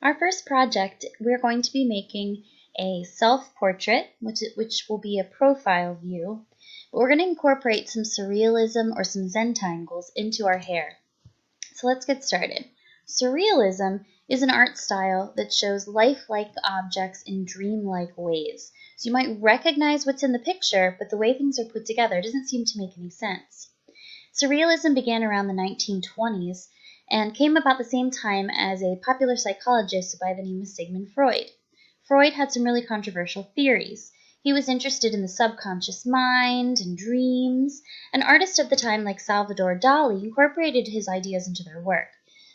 Our first project, we're going to be making a self-portrait, which will be a profile view, but we're going to incorporate some surrealism or some Zentangles into our hair. So let's get started. Surrealism is an art style that shows lifelike objects in dreamlike ways. So you might recognize what's in the picture, but the way things are put together doesn't seem to make any sense. Surrealism began around the 1920s and came about the same time as a popular psychologist by the name of Sigmund Freud. Freud had some really controversial theories. He was interested in the subconscious mind and dreams, and artists of the time like Salvador Dali incorporated his ideas into their work.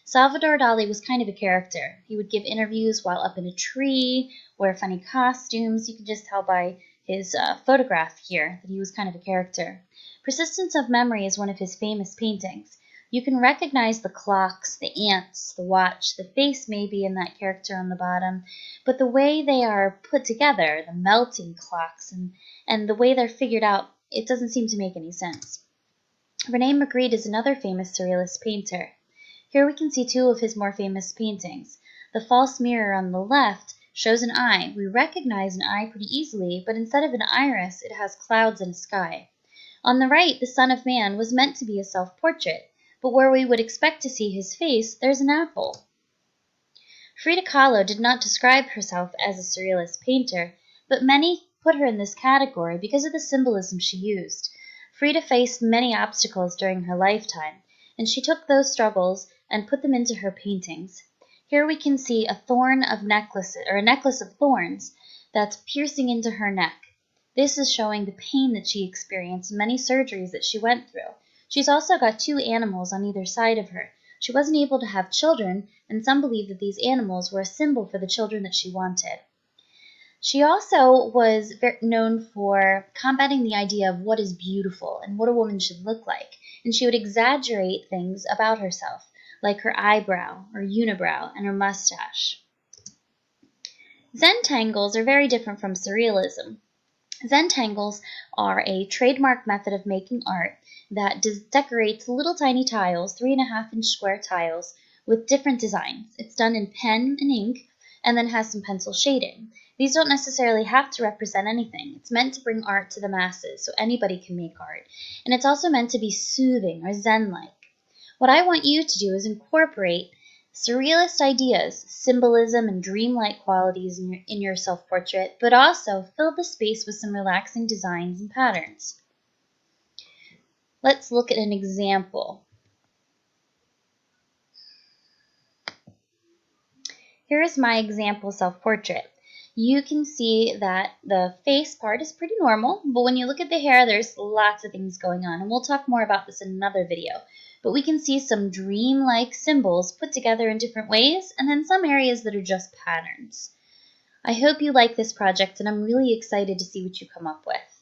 Salvador Dali was kind of a character. He would give interviews while up in a tree, wear funny costumes. You can just tell by his photograph here that he was kind of a character. Persistence of Memory is one of his famous paintings. You can recognize the clocks, the ants, the watch, the face may be in that character on the bottom, but the way they are put together, the melting clocks, and the way they're figured out, it doesn't seem to make any sense. Rene Magritte is another famous surrealist painter. Here we can see two of his more famous paintings. The false mirror on the left shows an eye. We recognize an eye pretty easily, but instead of an iris, it has clouds and a sky. On the right, the Son of Man was meant to be a self-portrait, but where we would expect to see his face, there's an apple. Frida Kahlo did not describe herself as a surrealist painter, but many put her in this category because of the symbolism she used. Frida faced many obstacles during her lifetime, and she took those struggles and put them into her paintings. Here we can see a necklace of thorns that's piercing into her neck. This is showing the pain that she experienced and many surgeries that she went through. She's also got two animals on either side of her. She wasn't able to have children, and some believe that these animals were a symbol for the children that she wanted. She also was known for combating the idea of what is beautiful and what a woman should look like, and she would exaggerate things about herself, like her eyebrow or unibrow and her mustache. Zentangles are very different from surrealism. Zentangles are a trademark method of making art that decorates little tiny tiles, 3.5-inch square tiles, with different designs. It's done in pen and ink, and then has some pencil shading. These don't necessarily have to represent anything. It's meant to bring art to the masses, so anybody can make art. And it's also meant to be soothing or zen-like. What I want you to do is incorporate surrealist ideas, symbolism, and dreamlike qualities in your self-portrait, but also fill the space with some relaxing designs and patterns. Let's look at an example. Here is my example self-portrait. You can see that the face part is pretty normal, but when you look at the hair, there's lots of things going on, and we'll talk more about this in another video. But we can see some dream-like symbols put together in different ways, and then some areas that are just patterns. I hope you like this project, and I'm really excited to see what you come up with.